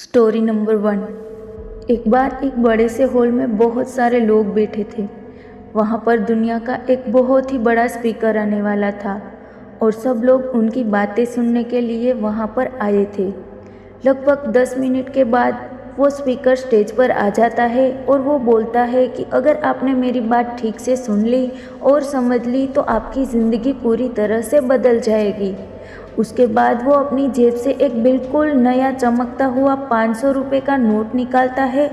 Story number 1। एक बार एक बड़े से हॉल में बहुत सारे लोग बैठे थे। वहाँ पर दुनिया का एक बहुत ही बड़ा स्पीकर आने वाला था और सब लोग उनकी बातें सुनने के लिए वहाँ पर आए थे। लगभग 10 मिनट के बाद वो स्पीकर स्टेज पर आ जाता है और वो बोलता है कि अगर आपने मेरी बात ठीक से सुन ली और समझ ली तो आपकी ज़िंदगी पूरी तरह से बदल जाएगी। उसके बाद वो अपनी जेब से एक बिल्कुल नया चमकता हुआ 500 रुपये का नोट निकालता है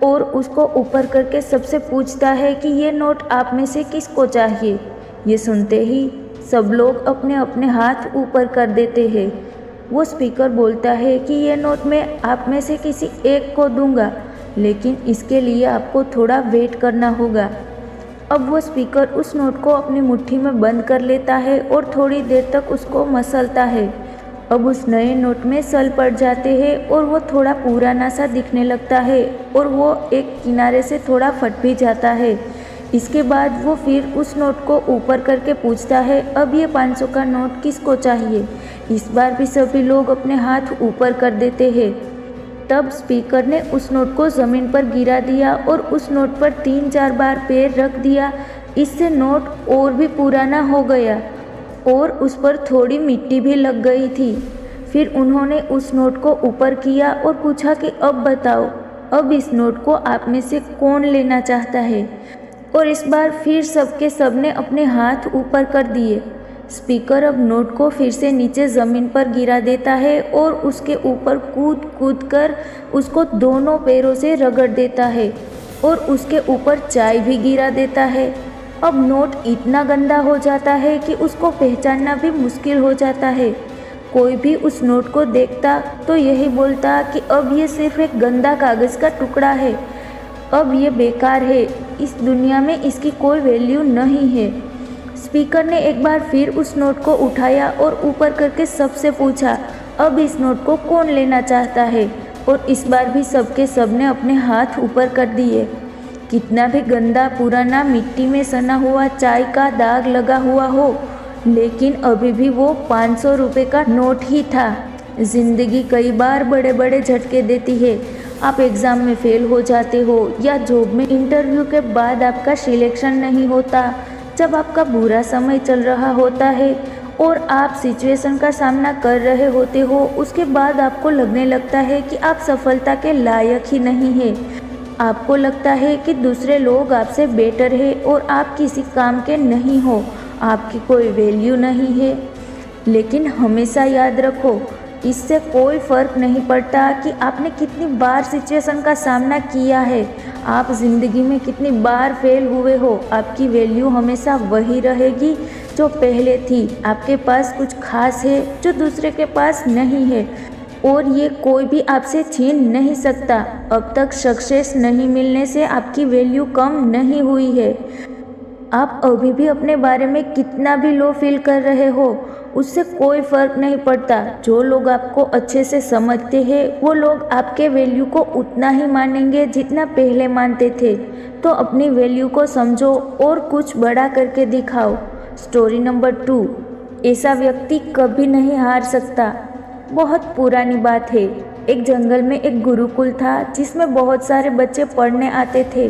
और उसको ऊपर करके सबसे पूछता है कि ये नोट आप में से किसको चाहिए। ये सुनते ही सब लोग अपने अपने हाथ ऊपर कर देते हैं। वो स्पीकर बोलता है कि ये नोट मैं आप में से किसी एक को दूंगा, लेकिन इसके लिए आपको थोड़ा वेट करना होगा। अब वो स्पीकर उस नोट को अपनी मुट्ठी में बंद कर लेता है और थोड़ी देर तक उसको मसलता है। अब उस नए नोट में सल पड़ जाते हैं और वो थोड़ा पुराना सा दिखने लगता है और वो एक किनारे से थोड़ा फट भी जाता है। इसके बाद वो फिर उस नोट को ऊपर करके पूछता है, अब ये 500 का नोट किसको चाहिए। इस बार भी सभी लोग अपने हाथ ऊपर कर देते हैं। तब स्पीकर ने उस नोट को ज़मीन पर गिरा दिया और उस नोट पर 3-4 बार पैर रख दिया। इससे नोट और भी पुराना हो गया और उस पर थोड़ी मिट्टी भी लग गई थी। फिर उन्होंने उस नोट को ऊपर किया और पूछा कि अब बताओ, अब इस नोट को आप में से कौन लेना चाहता है। और इस बार फिर सबके सबने अपने हाथ ऊपर कर दिए। स्पीकर अब नोट को फिर से नीचे ज़मीन पर गिरा देता है और उसके ऊपर कूद कूद कर उसको दोनों पैरों से रगड़ देता है और उसके ऊपर चाय भी गिरा देता है। अब नोट इतना गंदा हो जाता है कि उसको पहचानना भी मुश्किल हो जाता है। कोई भी उस नोट को देखता तो यही बोलता कि अब ये सिर्फ एक गंदा कागज़ का टुकड़ा है, अब ये बेकार है, इस दुनिया में इसकी कोई वैल्यू नहीं है। स्पीकर ने एक बार फिर उस नोट को उठाया और ऊपर करके सबसे पूछा, अब इस नोट को कौन लेना चाहता है। और इस बार भी सबके सबने अपने हाथ ऊपर कर दिए। कितना भी गंदा पुराना मिट्टी में सना हुआ चाय का दाग लगा हुआ हो, लेकिन अभी भी वो 500 रुपये का नोट ही था। ज़िंदगी कई बार बड़े बड़े झटके देती है। आप एग्ज़ाम में फेल हो जाते हो या जॉब में इंटरव्यू के बाद आपका सिलेक्शन नहीं होता, जब आपका बुरा समय चल रहा होता है और आप सिचुएशन का सामना कर रहे होते हो, उसके बाद आपको लगने लगता है कि आप सफलता के लायक ही नहीं है। आपको लगता है कि दूसरे लोग आपसे बेटर है और आप किसी काम के नहीं हो, आपकी कोई वैल्यू नहीं है। लेकिन हमेशा याद रखो, इससे कोई फ़र्क नहीं पड़ता कि आपने कितनी बार सिचुएशन का सामना किया है, आप ज़िंदगी में कितनी बार फेल हुए हो, आपकी वैल्यू हमेशा वही रहेगी जो पहले थी। आपके पास कुछ खास है जो दूसरे के पास नहीं है और ये कोई भी आपसे छीन नहीं सकता। अब तक सक्सेस नहीं मिलने से आपकी वैल्यू कम नहीं हुई है। आप अभी भी अपने बारे में कितना भी लो फील कर रहे हो, उससे कोई फ़र्क नहीं पड़ता। जो लोग आपको अच्छे से समझते हैं वो लोग आपके वैल्यू को उतना ही मानेंगे जितना पहले मानते थे। तो अपनी वैल्यू को समझो और कुछ बड़ा करके दिखाओ। Story number 2। ऐसा व्यक्ति कभी नहीं हार सकता। बहुत पुरानी बात है। एक जंगल में एक गुरुकुल था जिसमें बहुत सारे बच्चे पढ़ने आते थे।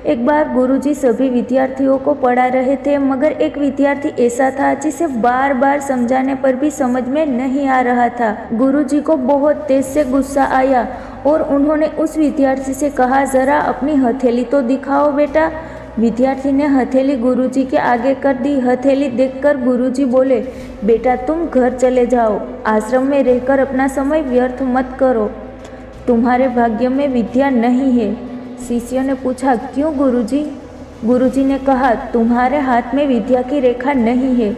एक बार गुरुजी सभी विद्यार्थियों को पढ़ा रहे थे, मगर एक विद्यार्थी ऐसा था जिसे बार बार समझाने पर भी समझ में नहीं आ रहा था। गुरुजी को बहुत तेज से गुस्सा आया और उन्होंने उस विद्यार्थी से कहा, ज़रा अपनी हथेली तो दिखाओ बेटा। विद्यार्थी ने हथेली गुरुजी के आगे कर दी। हथेली देखकर गुरुजी बोले, बेटा तुम घर चले जाओ, आश्रम में रहकर अपना समय व्यर्थ मत करो, तुम्हारे भाग्य में विद्या नहीं है। शिष्य ने पूछा, क्यों गुरुजी? गुरुजी ने कहा, तुम्हारे हाथ में विद्या की रेखा नहीं है।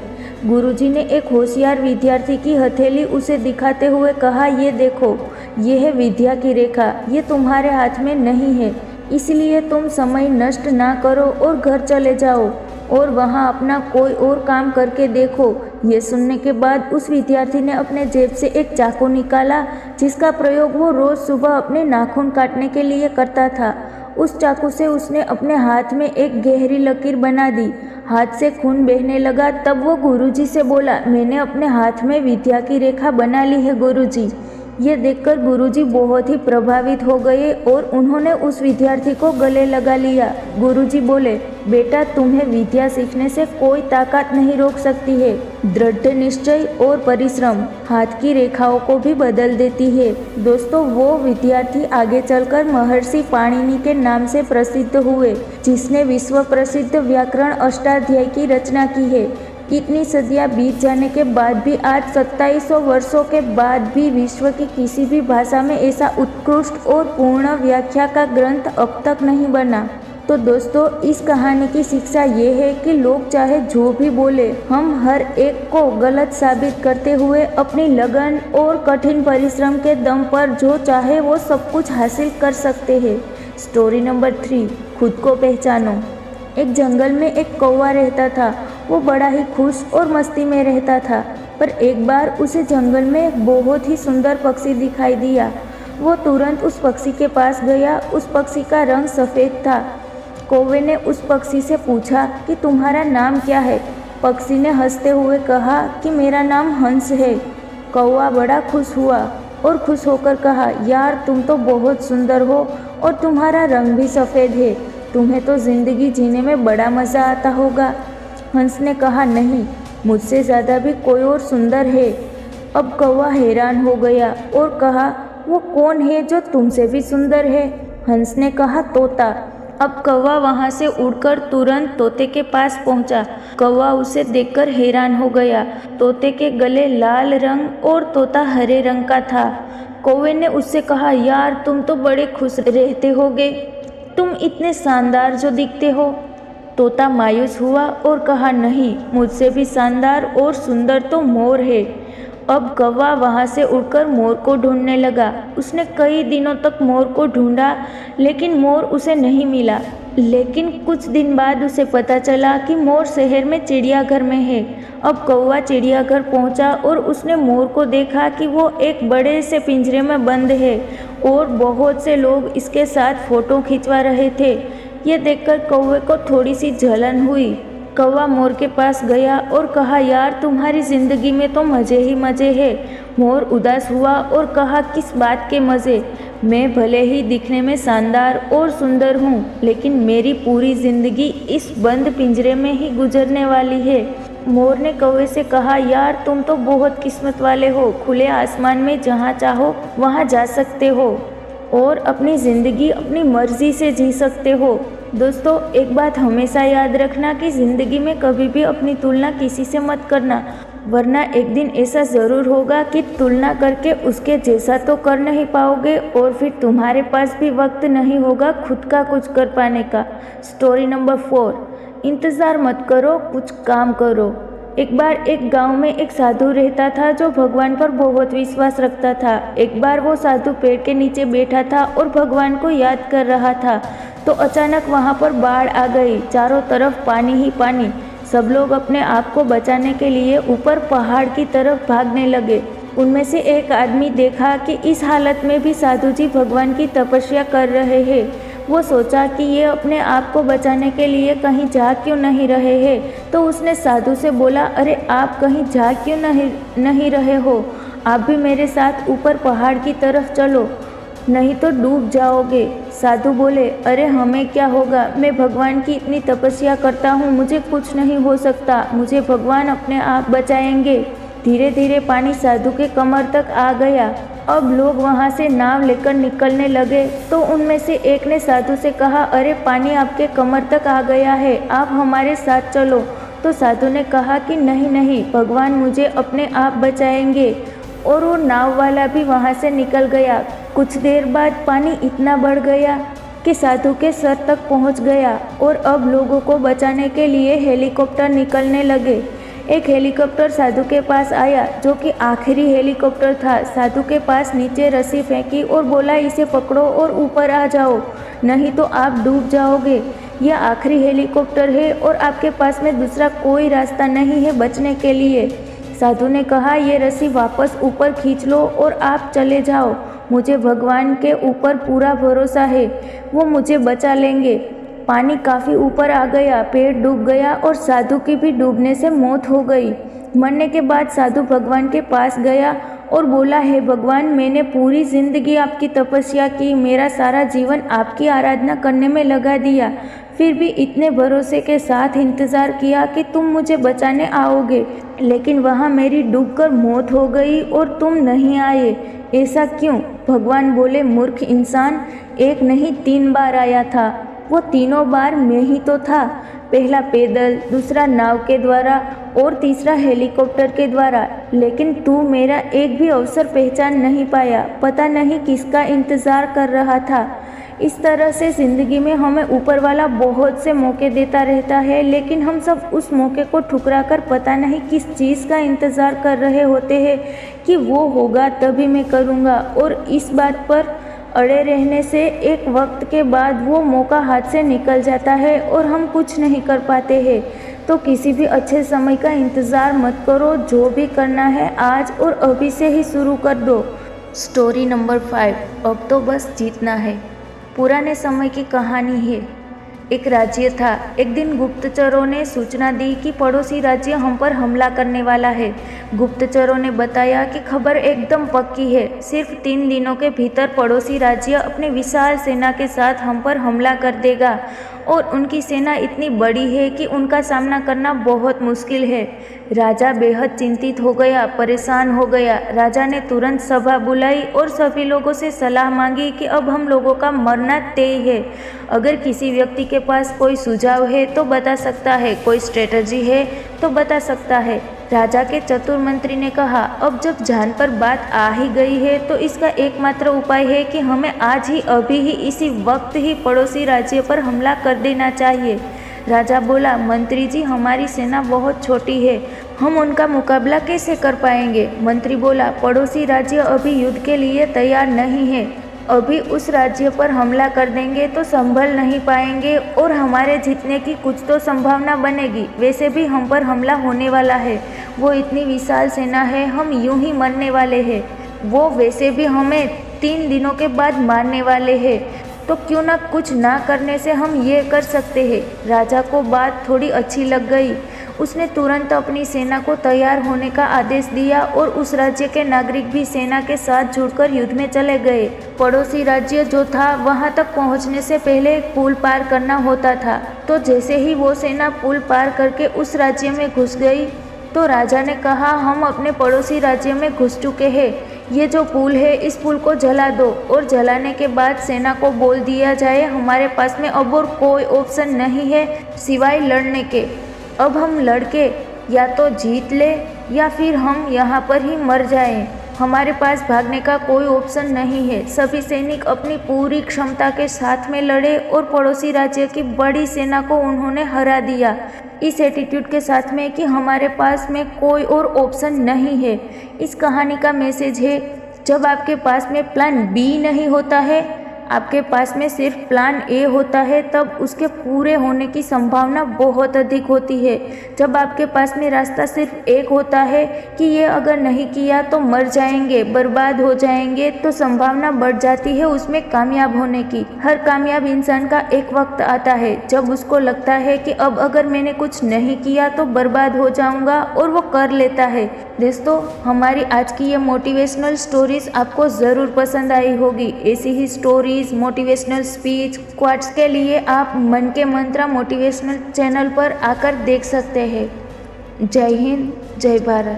गुरुजी ने एक होशियार विद्यार्थी की हथेली उसे दिखाते हुए कहा, ये देखो, ये है विद्या की रेखा, ये तुम्हारे हाथ में नहीं है, इसलिए तुम समय नष्ट ना करो और घर चले जाओ और वहाँ अपना कोई और काम करके देखो। ये सुनने के बाद उस विद्यार्थी ने अपने जेब से एक चाकू निकाला जिसका प्रयोग वो रोज़ सुबह अपने नाखून काटने के लिए करता था। उस चाकू से उसने अपने हाथ में एक गहरी लकीर बना दी। हाथ से खून बहने लगा। तब वो गुरुजी से बोला, मैंने अपने हाथ में विद्या की रेखा बना ली है गुरुजी। ये देखकर गुरुजी बहुत ही प्रभावित हो गए और उन्होंने उस विद्यार्थी को गले लगा लिया। गुरुजी बोले, बेटा तुम्हें विद्या सीखने से कोई ताकत नहीं रोक सकती है। दृढ़ निश्चय और परिश्रम हाथ की रेखाओं को भी बदल देती है। दोस्तों, वो विद्यार्थी आगे चलकर महर्षि पाणिनि के नाम से प्रसिद्ध हुए, जिसने विश्व प्रसिद्ध व्याकरण अष्टाध्यायी की रचना की है। इतनी सदियां बीत जाने के बाद भी आज 2700 वर्षों के बाद भी विश्व की किसी भी भाषा में ऐसा उत्कृष्ट और पूर्ण व्याख्या का ग्रंथ अब तक नहीं बना। तो दोस्तों, इस कहानी की शिक्षा ये है कि लोग चाहे जो भी बोले, हम हर एक को गलत साबित करते हुए अपनी लगन और कठिन परिश्रम के दम पर जो चाहे वो सब कुछ हासिल कर सकते हैं। स्टोरी नंबर 3, खुद को पहचानो। एक जंगल में एक कौवा रहता था। वो बड़ा ही खुश और मस्ती में रहता था, पर एक बार उसे जंगल में एक बहुत ही सुंदर पक्षी दिखाई दिया। वो तुरंत उस पक्षी के पास गया। उस पक्षी का रंग सफ़ेद था। कौवे ने उस पक्षी से पूछा कि तुम्हारा नाम क्या है? पक्षी ने हंसते हुए कहा कि मेरा नाम हंस है। कौवा बड़ा खुश हुआ और खुश होकर कहा, यार तुम तो बहुत सुंदर हो और तुम्हारा रंग भी सफ़ेद है। तुम्हें तो ज़िंदगी जीने में बड़ा मज़ा आता होगा। हंस ने कहा, नहीं, मुझसे ज़्यादा भी कोई और सुंदर है। अब कौवा हैरान हो गया और कहा, वो कौन है जो तुमसे भी सुंदर है? हंस ने कहा, तोता। अब कौवा वहाँ से उड़कर तुरंत तोते के पास पहुँचा। कौवा उसे देखकर हैरान हो गया। तोते के गले लाल रंग और तोता हरे रंग का था। कौवे ने उससे कहा, यार तुम तो बड़े खुश रहते होगे, तुम इतने शानदार जो दिखते हो। तोता मायूस हुआ और कहा, नहीं, मुझसे भी शानदार और सुंदर तो मोर है। अब कौवा वहाँ से उड़कर मोर को ढूंढने लगा। उसने कई दिनों तक मोर को ढूंढा, लेकिन मोर उसे नहीं मिला। लेकिन कुछ दिन बाद उसे पता चला कि मोर शहर में चिड़ियाघर में है। अब कौवा चिड़ियाघर पहुंचा और उसने मोर को देखा कि वो एक बड़े से पिंजरे में बंद है और बहुत से लोग इसके साथ फ़ोटो खिंचवा रहे थे। ये देखकर कौवे को थोड़ी सी जलन हुई। कौवा मोर के पास गया और कहा, यार तुम्हारी ज़िंदगी में तो मज़े ही मज़े हैं। मोर उदास हुआ और कहा, किस बात के मज़े? मैं भले ही दिखने में शानदार और सुंदर हूँ, लेकिन मेरी पूरी ज़िंदगी इस बंद पिंजरे में ही गुजरने वाली है। मोर ने कौवे से कहा, यार तुम तो बहुत किस्मत वाले हो, खुले आसमान में जहाँ चाहो वहाँ जा सकते हो और अपनी ज़िंदगी अपनी मर्ज़ी से जी सकते हो। दोस्तों, एक बात हमेशा याद रखना कि ज़िंदगी में कभी भी अपनी तुलना किसी से मत करना, वरना एक दिन ऐसा ज़रूर होगा कि तुलना करके उसके जैसा तो कर नहीं पाओगे और फिर तुम्हारे पास भी वक्त नहीं होगा खुद का कुछ कर पाने का। स्टोरी नंबर 4, इंतज़ार मत करो, कुछ काम करो। एक बार एक गांव में एक साधु रहता था जो भगवान पर बहुत विश्वास रखता था। एक बार वो साधु पेड़ के नीचे बैठा था और भगवान को याद कर रहा था, तो अचानक वहाँ पर बाढ़ आ गई। चारों तरफ पानी ही पानी। सब लोग अपने आप को बचाने के लिए ऊपर पहाड़ की तरफ भागने लगे। उनमें से एक आदमी देखा कि इस हालत में भी साधु जी भगवान की तपस्या कर रहे हैं। वो सोचा कि ये अपने आप को बचाने के लिए कहीं जा क्यों नहीं रहे हैं। तो उसने साधु से बोला, अरे आप कहीं जा क्यों नहीं रहे हो? आप भी मेरे साथ ऊपर पहाड़ की तरफ चलो, नहीं तो डूब जाओगे। साधु बोले, अरे हमें क्या होगा, मैं भगवान की इतनी तपस्या करता हूँ, मुझे कुछ नहीं हो सकता, मुझे भगवान अपने आप बचाएंगे। धीरे धीरे पानी साधु के कमर तक आ गया। अब लोग वहाँ से नाव लेकर निकलने लगे, तो उनमें से एक ने साधु से कहा, अरे पानी आपके कमर तक आ गया है, आप हमारे साथ चलो। तो साधु ने कहा कि नहीं नहीं, भगवान मुझे अपने आप बचाएंगे। और वो नाव वाला भी वहाँ से निकल गया। कुछ देर बाद पानी इतना बढ़ गया कि साधु के सर तक पहुँच गया और अब लोगों को बचाने के लिए हेलीकॉप्टर निकलने लगे। एक हेलीकॉप्टर साधु के पास आया, जो कि आखिरी हेलीकॉप्टर था। साधु के पास नीचे रस्सी फेंकी और बोला, इसे पकड़ो और ऊपर आ जाओ, नहीं तो आप डूब जाओगे। यह आखिरी हेलीकॉप्टर है और आपके पास में दूसरा कोई रास्ता नहीं है बचने के लिए। साधु ने कहा, ये रस्सी वापस ऊपर खींच लो और आप चले जाओ। मुझे भगवान के ऊपर पूरा भरोसा है, वो मुझे बचा लेंगे। पानी काफ़ी ऊपर आ गया, पेड़ डूब गया और साधु की भी डूबने से मौत हो गई। मरने के बाद साधु भगवान के पास गया और बोला, हे भगवान, मैंने पूरी ज़िंदगी आपकी तपस्या की, मेरा सारा जीवन आपकी आराधना करने में लगा दिया, फिर भी इतने भरोसे के साथ इंतज़ार किया कि तुम मुझे बचाने आओगे, लेकिन वहाँ मेरी डूबकर मौत हो गई और तुम नहीं आए। ऐसा क्यों? भगवान बोले, मूर्ख इंसान, एक नहीं 3 बार आया था। वो तीनों बार मैं ही तो था। पहला पैदल, दूसरा नाव के द्वारा और तीसरा हेलीकॉप्टर के द्वारा, लेकिन तू मेरा एक भी अवसर पहचान नहीं पाया। पता नहीं किसका इंतज़ार कर रहा था। इस तरह से ज़िंदगी में हमें ऊपर वाला बहुत से मौके देता रहता है, लेकिन हम सब उस मौके को ठुकरा कर पता नहीं किस चीज़ का इंतज़ार कर रहे होते हैं कि वो होगा तभी मैं करूँगा, और इस बात पर अड़े रहने से एक वक्त के बाद वो मौका हाथ से निकल जाता है और हम कुछ नहीं कर पाते हैं। तो किसी भी अच्छे समय का इंतज़ार मत करो, जो भी करना है आज और अभी से ही शुरू कर दो। स्टोरी नंबर 5, अब तो बस जीतना है। पुराने समय की कहानी है। एक राज्य था। एक दिन गुप्तचरों ने सूचना दी कि पड़ोसी राज्य हम पर हमला करने वाला है। गुप्तचरों ने बताया कि खबर एकदम पक्की है, सिर्फ 3 दिनों के भीतर पड़ोसी राज्य अपनी विशाल सेना के साथ हम पर हमला कर देगा, और उनकी सेना इतनी बड़ी है कि उनका सामना करना बहुत मुश्किल है। राजा बेहद चिंतित हो गया, परेशान हो गया। राजा ने तुरंत सभा बुलाई और सभी लोगों से सलाह मांगी कि अब हम लोगों का मरना तय है। अगर किसी व्यक्ति के पास कोई सुझाव है तो बता सकता है, कोई स्ट्रेटजी है तो बता सकता है। राजा के चतुर मंत्री ने कहा, अब जब जान पर बात आ ही गई है तो इसका एकमात्र उपाय है कि हमें आज ही, अभी ही, इसी वक्त ही पड़ोसी राज्य पर हमला कर देना चाहिए। राजा बोला, मंत्री जी, हमारी सेना बहुत छोटी है, हम उनका मुकाबला कैसे कर पाएंगे? मंत्री बोला, पड़ोसी राज्य अभी युद्ध के लिए तैयार नहीं है। अभी उस राज्य पर हमला कर देंगे तो संभल नहीं पाएंगे और हमारे जीतने की कुछ तो संभावना बनेगी। वैसे भी हम पर हमला होने वाला है, वो इतनी विशाल सेना है, हम यूं ही मरने वाले हैं। वो वैसे भी हमें 3 दिनों के बाद मारने वाले हैं, तो क्यों ना कुछ ना करने से हम ये कर सकते हैं। राजा को बात थोड़ी अच्छी लग गई। उसने तुरंत अपनी सेना को तैयार होने का आदेश दिया और उस राज्य के नागरिक भी सेना के साथ जुड़कर युद्ध में चले गए। पड़ोसी राज्य जो था, वहां तक पहुंचने से पहले एक पुल पार करना होता था। तो जैसे ही वो सेना पुल पार करके उस राज्य में घुस गई तो राजा ने कहा, हम अपने पड़ोसी राज्य में घुस चुके हैं, ये जो पुल है इस पुल को जला दो। और जलाने के बाद सेना को बोल दिया जाए, हमारे पास में अब और कोई ऑप्शन नहीं है सिवाय लड़ने के। अब हम लड़के या तो जीत ले या फिर हम यहाँ पर ही मर जाएं। हमारे पास भागने का कोई ऑप्शन नहीं है। सभी सैनिक अपनी पूरी क्षमता के साथ में लड़े और पड़ोसी राज्य की बड़ी सेना को उन्होंने हरा दिया, इस एटीट्यूड के साथ में कि हमारे पास में कोई और ऑप्शन नहीं है। इस कहानी का मैसेज है, जब आपके पास में प्लान बी नहीं होता है, आपके पास में सिर्फ प्लान ए होता है, तब उसके पूरे होने की संभावना बहुत अधिक होती है। जब आपके पास में रास्ता सिर्फ एक होता है कि ये अगर नहीं किया तो मर जाएंगे, बर्बाद हो जाएंगे, तो संभावना बढ़ जाती है उसमें कामयाब होने की। हर कामयाब इंसान का एक वक्त आता है जब उसको लगता है कि अब अगर मैंने कुछ नहीं किया तो बर्बाद हो जाऊंगा, और वो कर लेता है। दोस्तों, हमारी आज की ये मोटिवेशनल स्टोरीज आपको ज़रूर पसंद आई होगी। ऐसी ही स्टोरीज, मोटिवेशनल स्पीच, क्वाट्स के लिए आप मन के मंत्रा मोटिवेशनल चैनल पर आकर देख सकते हैं। जय हिंद, जय भारत।